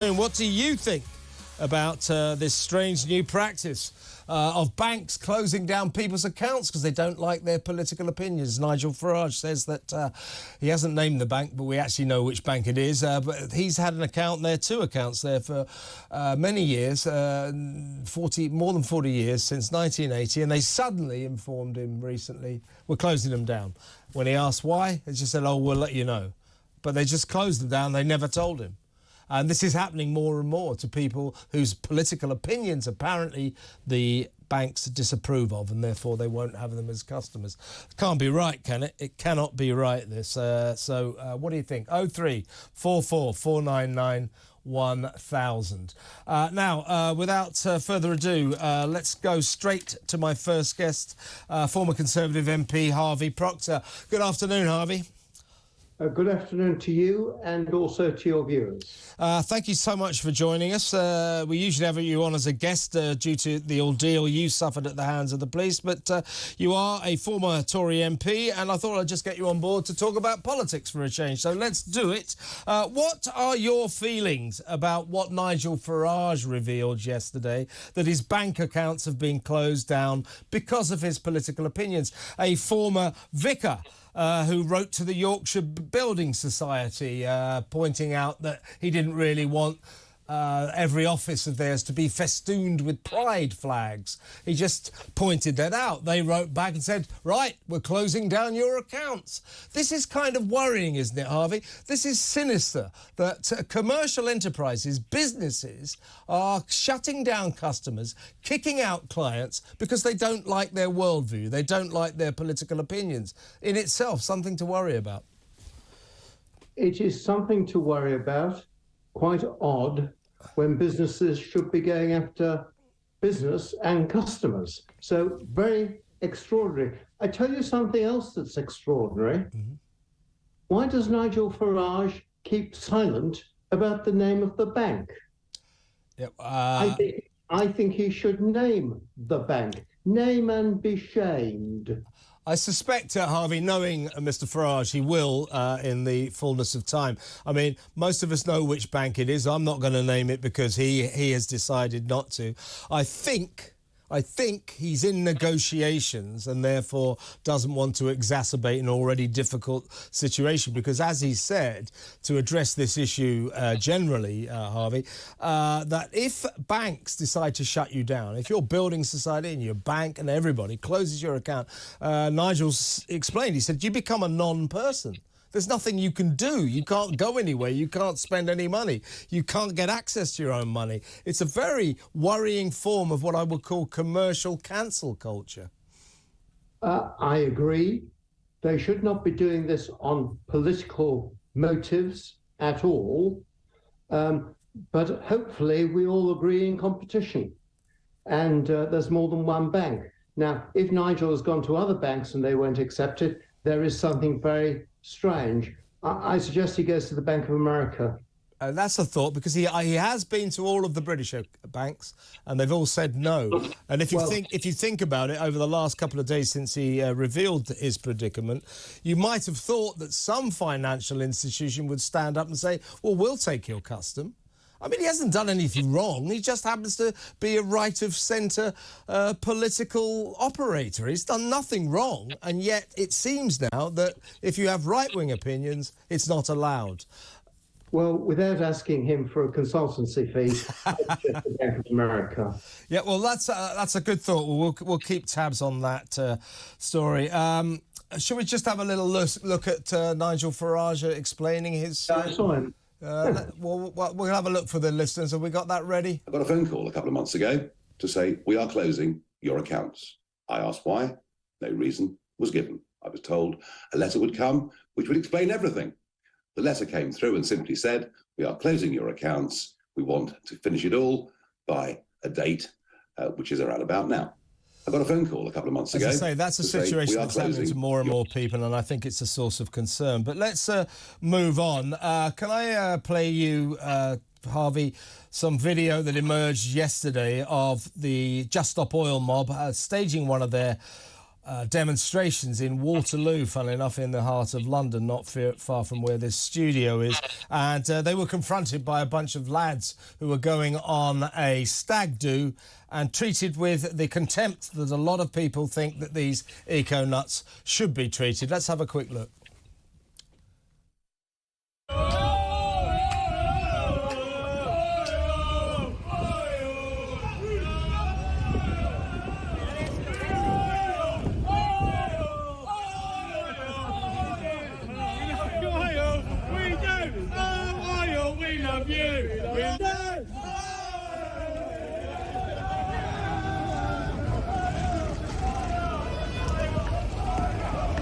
And what do you think about this strange new practice of banks closing down people's accounts because they don't like their political opinions? Nigel Farage says that he hasn't named the bank, but we actually know which bank it is. But he's had an account there, two accounts there for many years, more than 40 years, since 1980. And they suddenly informed him recently, we're closing them down. When he asked why, they just said, oh, we'll let you know. But they just closed them down. They never told him. And this is happening more and more to people whose political opinions apparently the banks disapprove of, and therefore they won't have them as customers. It can't be right, can it? It cannot be right, this. So what do you think? 0344 499 1000. Now, without further ado, let's go straight to my first guest, former Conservative MP Harvey Proctor. Good afternoon, Harvey. Good afternoon to you and also to your viewers. Thank you so much for joining us. We usually have you on as a guest due to the ordeal you suffered at the hands of the police, but you are a former Tory MP, and I thought I'd just get you on board to talk about politics for a change. So let's do it. What are your feelings about what Nigel Farage revealed yesterday, that his bank accounts have been closed down because of his political opinions? A former vicar who wrote to the Yorkshire Building Society pointing out that he didn't really want every office of theirs to be festooned with pride flags. He just pointed that out. They wrote back and said, right, we're closing down your accounts. This is kind of worrying, isn't it, Harvey? This is sinister, that commercial enterprises, businesses, are shutting down customers, kicking out clients because they don't like their worldview, they don't like their political opinions. In itself, something to worry about. It is something to worry about. Quite odd when businesses should be going after business and customers. So very extraordinary. I tell you something else that's extraordinary. Mm-hmm. Why does Nigel Farage keep silent about the name of the bank? Yep, I think he should name the bank. Name and be shamed. I suspect, Harvey, knowing Mr Farage, he will in the fullness of time. I mean, most of us know which bank it is. I'm not going to name it because he has decided not to. I think he's in negotiations and therefore doesn't want to exacerbate an already difficult situation because, as he said, to address this issue generally, Harvey, that if banks decide to shut you down, if your building society and your bank and everybody closes your account, Nigel's explained, he said, you become a non-person. There's nothing you can do. You can't go anywhere. You can't spend any money. You can't get access to your own money. It's a very worrying form of what I would call commercial cancel culture. I agree. They should not be doing this on political motives at all. But hopefully we all agree in competition. And there's more than one bank. Now, if Nigel has gone to other banks and they won't accept it, there is something very strange. I suggest he goes to the Bank of America. That's a thought, because he has been to all of the British banks, and they've all said no. And if you think about it, over the last couple of days since he revealed his predicament, you might have thought that some financial institution would stand up and say, well, we'll take your custom. I mean, he hasn't done anything wrong. He just happens to be a right-of-centre political operator. He's done nothing wrong, and yet it seems now that if you have right-wing opinions, it's not allowed. Well, without asking him for a consultancy fee, it's just the Bank of America. Yeah, well, that's a good thought. We'll keep tabs on that story. Should we just have a little look at Nigel Farage explaining his... That's fine. We'll have a look for the listeners. Have we got that ready? I got a phone call a couple of months ago to say, we are closing your accounts. I asked why. No reason was given. I was told a letter would come which would explain everything. The letter came through and simply said, we are closing your accounts. We want to finish it all by a date, which is around about now. I got a phone call a couple of months ago. As I say, that's a situation that's happening to more and more people, and I think it's a source of concern. But let's move on. Can I play you, Harvey, some video that emerged yesterday of the Just Stop Oil mob staging one of their demonstrations in Waterloo, funnily enough, in the heart of London, not far from where this studio is. And they were confronted by a bunch of lads who were going on a stag do and treated with the contempt that a lot of people think that these eco-nuts should be treated. Let's have a quick look.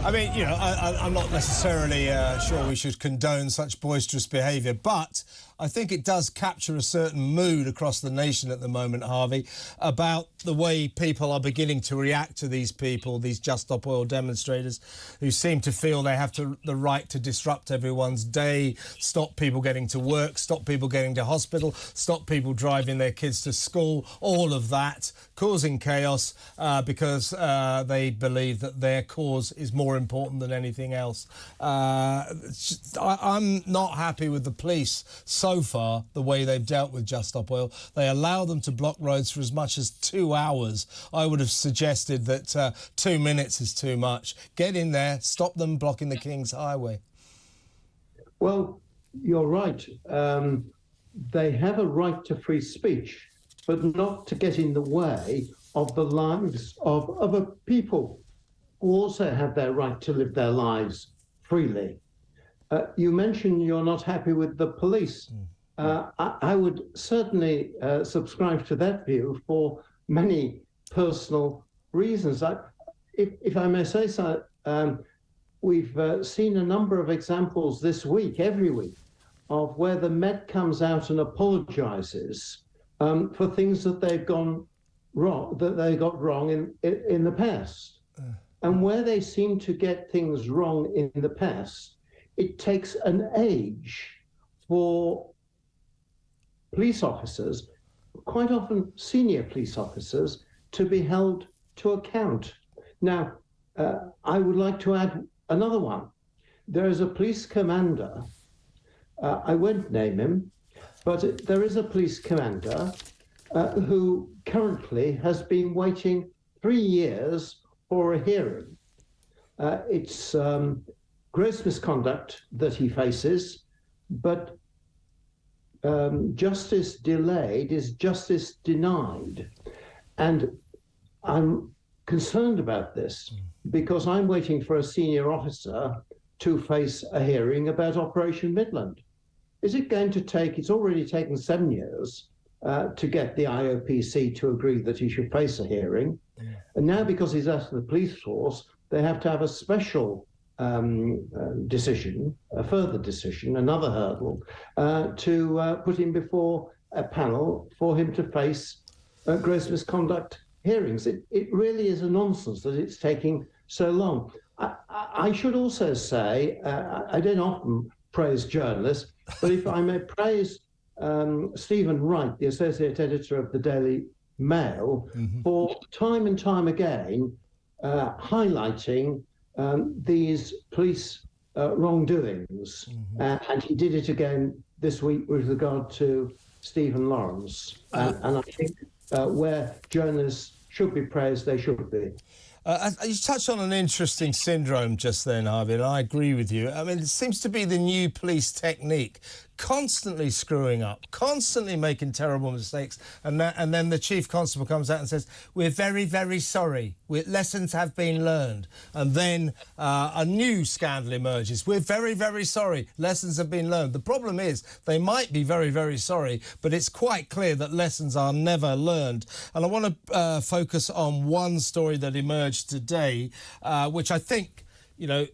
I mean, you know, I'm not necessarily sure we should condone such boisterous behaviour, but I think it does capture a certain mood across the nation at the moment, Harvey, about the way people are beginning to react to these people, these Just Stop Oil demonstrators, who seem to feel they have the right to disrupt everyone's day, stop people getting to work, stop people getting to hospital, stop people driving their kids to school, all of that, causing chaos because they believe that their cause is more important than anything else. I'm not happy with the police so far, the way they've dealt with Just Stop Oil. They allow them to block roads for as much as 2 hours. I would have suggested that 2 minutes is too much. Get in there, stop them blocking the King's Highway. Well, you're right. They have a right to free speech, but not to get in the way of the lives of other people who also have their right to live their lives freely. You mentioned you're not happy with the police. I would certainly subscribe to that view for many personal reasons. If I may say so, we've seen a number of examples this week, every week, of where the Met comes out and apologises for things that they've gone wrong, that they got wrong in the past. And where they seem to get things wrong in the past, it takes an age for police officers, quite often senior police officers, to be held to account. Now, I would like to add another one. There is a police commander, I won't name him, but there is a police commander who currently has been waiting 3 years for a hearing. It's gross misconduct that he faces, but justice delayed is justice denied. And I'm concerned about this because I'm waiting for a senior officer to face a hearing about Operation Midland. Is it going to take, it's already taken 7 years to get the IOPC to agree that he should face a hearing. And now, because he's out of the police force, they have to have a special decision, a further decision, another hurdle, to put him before a panel for him to face gross misconduct hearings. It really is a nonsense that it's taking so long. I should also say, I don't often praise journalists, but if I may praise Stephen Wright, the associate editor of the Daily Mail, for time and time again highlighting these police wrongdoings. And he did it again this week with regard to Stephen Lawrence. And I think where journalists should be praised, they should be. You touched on an interesting syndrome just then, Harvey, and I agree with you. I mean, it seems to be the new police technique, constantly screwing up, constantly making terrible mistakes, and then the chief constable comes out and says, "We're very, very sorry. Lessons have been learned." And then a new scandal emerges. "We're very, very sorry. Lessons have been learned." The problem is they might be very, very sorry, but it's quite clear that lessons are never learned. And I want to focus on one story that emerged today, which I think, you know,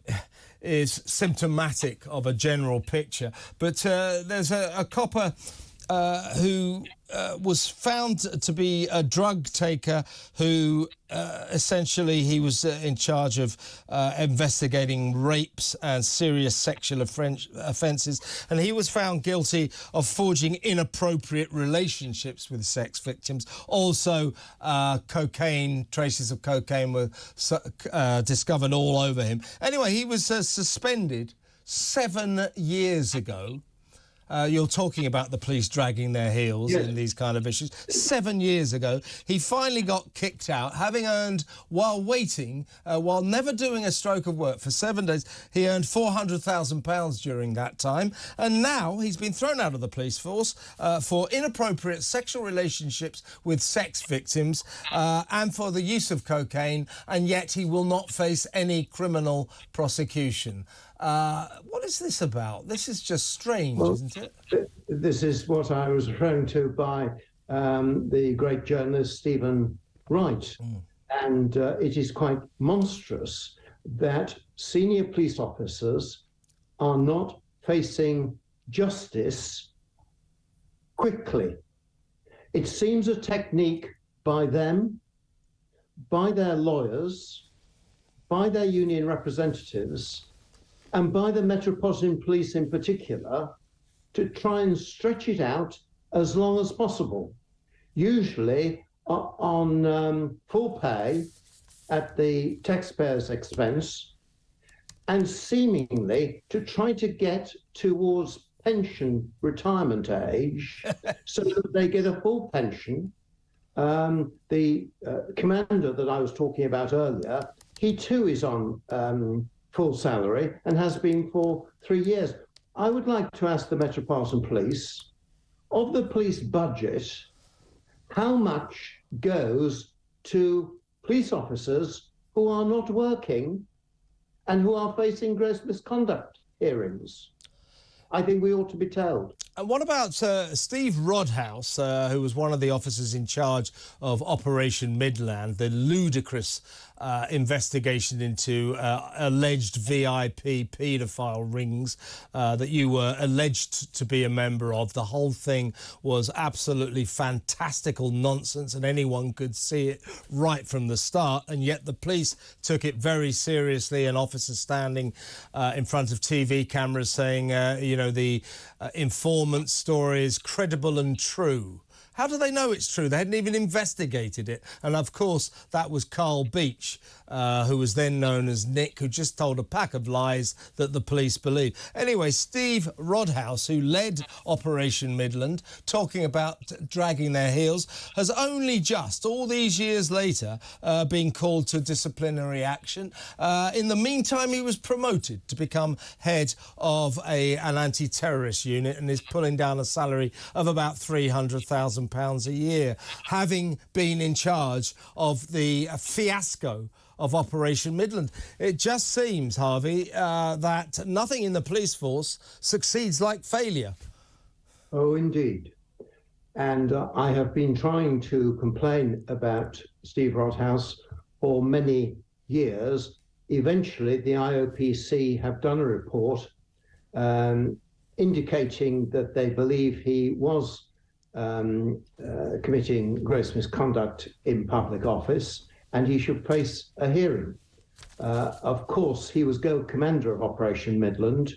is symptomatic of a general picture. But there's a copper who was found to be a drug taker who essentially he was in charge of investigating rapes and serious sexual offences, and he was found guilty of forging inappropriate relationships with sex victims. Also, cocaine, traces of cocaine were discovered all over him. Anyway, he was suspended 7 years ago. You're talking about the police dragging their heels in these kind of issues. 7 years ago, he finally got kicked out, having earned, while waiting, while never doing a stroke of work for 7 days, he earned £400,000 during that time. And now he's been thrown out of the police force for inappropriate sexual relationships with sex victims and for the use of cocaine, and yet he will not face any criminal prosecution. What is this about? This is just strange, isn't it? This is what I was referring to by the great journalist Stephen Wright. And it is quite monstrous that senior police officers are not facing justice quickly. It seems a technique by them, by their lawyers, by their union representatives, and by the Metropolitan Police in particular, to try and stretch it out as long as possible, usually on full pay at the taxpayer's expense, and seemingly to try to get towards pension retirement age so that they get a full pension. The commander that I was talking about earlier, he too is on full salary and has been for 3 years. I would like to ask the Metropolitan Police, of the police budget, how much goes to police officers who are not working and who are facing gross misconduct hearings? I think we ought to be told. And what about Steve Rodhouse, who was one of the officers in charge of Operation Midland, the ludicrous investigation into alleged VIP paedophile rings that you were alleged to be a member of? The whole thing was absolutely fantastical nonsense, and anyone could see it right from the start, and yet the police took it very seriously, and officers standing in front of TV cameras saying, you know, the informant story is credible and true. How do they know it's true? They hadn't even investigated it. And, of course, that was Carl Beach, who was then known as Nick, who just told a pack of lies that the police believed. Anyway, Steve Rodhouse, who led Operation Midland, talking about dragging their heels, has only just, all these years later, been called to disciplinary action. In the meantime, he was promoted to become head of an anti-terrorist unit and is pulling down a salary of about £300,000 a year, having been in charge of the fiasco of Operation Midland. It just seems, Harvey, that nothing in the police force succeeds like failure. Oh, indeed. And I have been trying to complain about Steve Rodhouse for many years. Eventually, the IOPC have done a report indicating that they believe he was committing gross misconduct in public office, and he should face a hearing. Of course, he was commander of Operation Midland,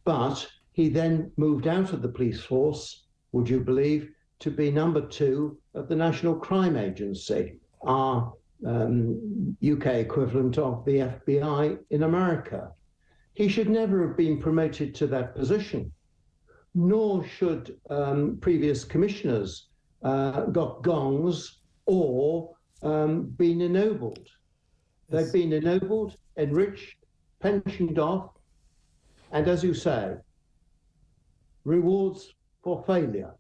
but he then moved out of the police force, would you believe, to be number 2 of the National Crime Agency, our UK equivalent of the FBI in America. He should never have been promoted to that position, nor should previous commissioners got gongs or been ennobled. They've been ennobled, enriched, pensioned off, and as you say, rewards for failure.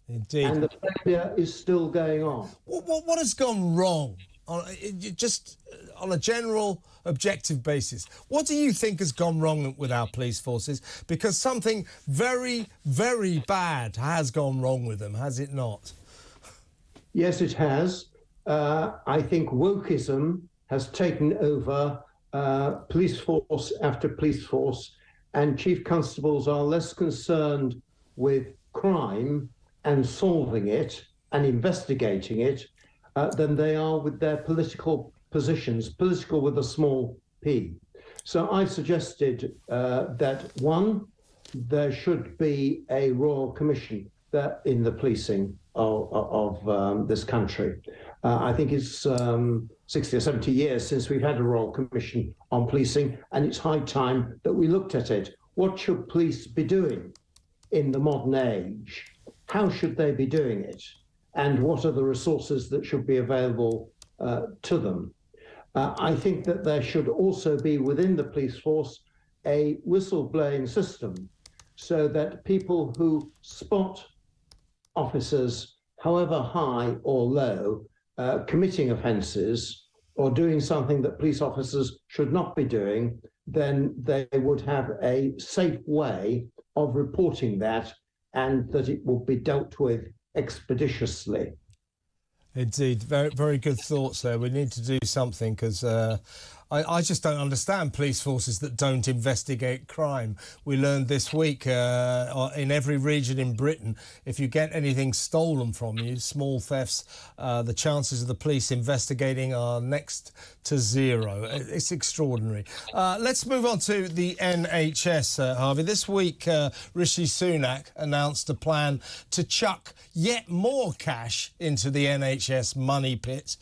Indeed. And the failure is still going on. What has gone wrong? Just on a general, objective basis, what do you think has gone wrong with our police forces? Because something very, very bad has gone wrong with them, has it not? Yes, it has. I think Wokism has taken over police force after police force, and chief constables are less concerned with crime and solving it and investigating it than they are with their political positions, political with a small p. So I suggested that, one, there should be a royal commission in the policing of this country. I think it's 60 or 70 years since we've had a royal commission on policing, and it's high time that we looked at it. What should police be doing in the modern age? How should they be doing it? And what are the resources that should be available to them? I think that there should also be within the police force a whistleblowing system, so that people who spot officers, however high or low, committing offences or doing something that police officers should not be doing, then they would have a safe way of reporting that, and that it will be dealt with expeditiously. Indeed, very, very good thoughts there. We need to do something, because I just don't understand police forces that don't investigate crime. We learned this week in every region in Britain, if you get anything stolen from you, small thefts, the chances of the police investigating are next to zero. It's extraordinary. Let's move on to the NHS, Harvey. This week, Rishi Sunak announced a plan to chuck yet more cash into the NHS money pit.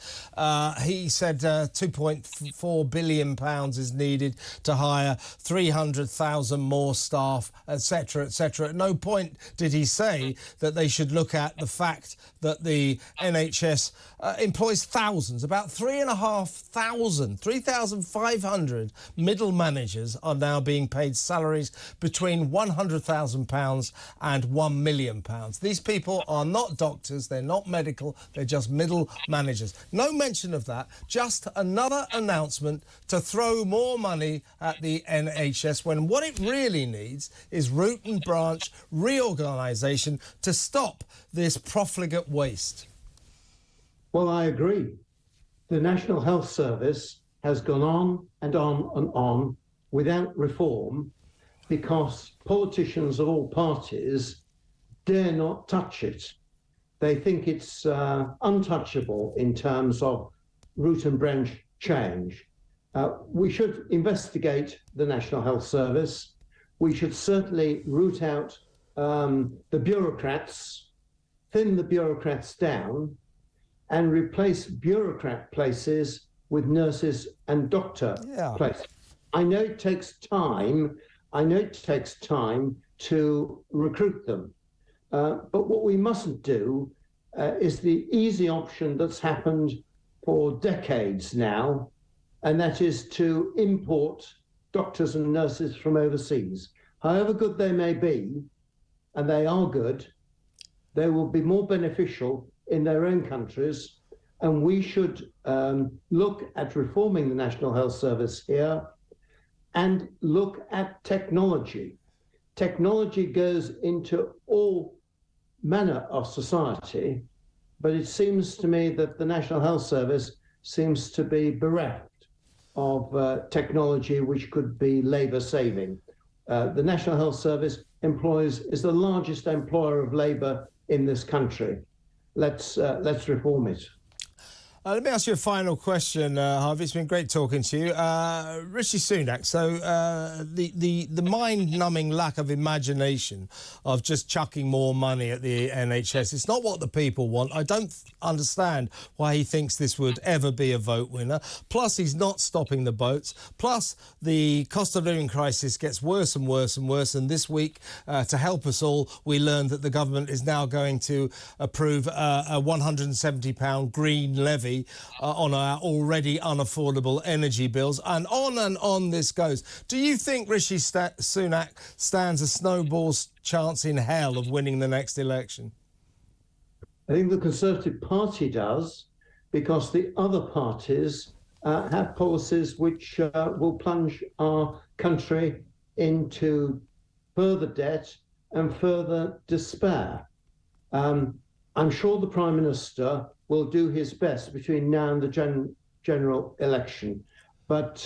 He said £2.4 billion is needed to hire 300,000 more staff, etc., etc. At no point did he say that they should look at the fact that the NHS employs thousands, about 3,500 middle managers are now being paid salaries between £100,000 and £1 million. These people are not doctors, they're not medical, they're just middle managers. No mention of that, just another announcement to throw more money at the NHS, when what it really needs is root and branch reorganisation to stop this profligate waste. Well, I agree. The National Health Service has gone on and on and on without reform because politicians of all parties dare not touch it. They think it's untouchable in terms of root and branch change. We should investigate the National Health Service. We should certainly root out the bureaucrats, thin the bureaucrats down, and replace bureaucrat places with nurses and doctor places. I know it takes time. I know it takes time to recruit them. But what we mustn't do is the easy option that's happened for decades now, and that is to import doctors and nurses from overseas. However good they may be, and they are good, they will be more beneficial in their own countries, and we should look at reforming the National Health Service here and look at technology. Technology goes into all manner of society, but it seems to me that the National Health Service seems to be bereft of technology which could be labour saving. The National Health Service is the largest employer of labour in this country. Let's reform it. Let me ask you a final question, Harvey. It's been great talking to you. Rishi Sunak, so the mind-numbing lack of imagination of just chucking more money at the NHS, it's not what the people want. I don't understand why he thinks this would ever be a vote winner. Plus, he's not stopping the boats. Plus, the cost of living crisis gets worse and worse and worse. And this week, to help us all, we learned that the government is now going to approve a £170 green levy on our already unaffordable energy bills, and on this goes. Do you think Rishi Sunak stands a snowball's chance in hell of winning the next election? I think the Conservative Party does, because the other parties have policies which will plunge our country into further debt and further despair. I'm sure the Prime Minister will do his best between now and the general election. But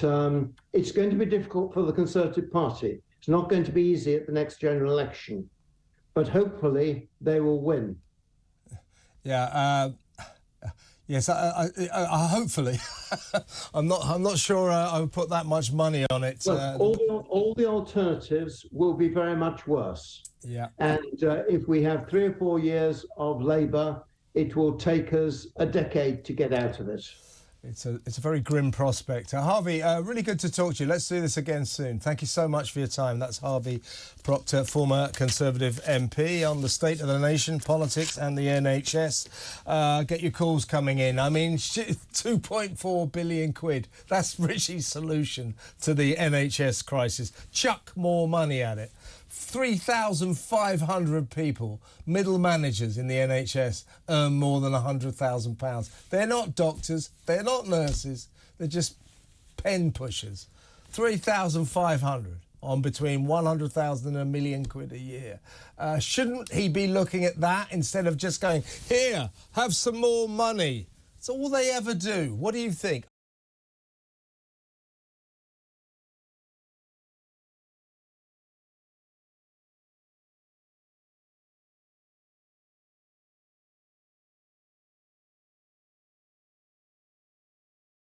it's going to be difficult for the Conservative Party. It's not going to be easy at the next general election. but hopefully they will win. Yeah. Yes, hopefully. I'm not sure I would put that much money on it. Well, all the alternatives will be very much worse. Yeah. And if we have 3 or 4 years of Labour, it will take us a decade to get out of it. It's a very grim prospect. Harvey, really good to talk to you. Let's do this again soon. Thank you so much for your time. That's Harvey Proctor, former Conservative MP, on the state of the nation, politics and the NHS. Get your calls coming in. I mean, 2.4 billion quid. That's Richie's solution to the NHS crisis. Chuck more money at it. 3,500 people, middle managers in the NHS, earn more than £100,000. They're not doctors, they're not nurses, they're just pen pushers. 3,500 on between 100,000 and £1 million a year. Shouldn't he be looking at that instead of just going, here, have some more money? It's all they ever do. What do you think?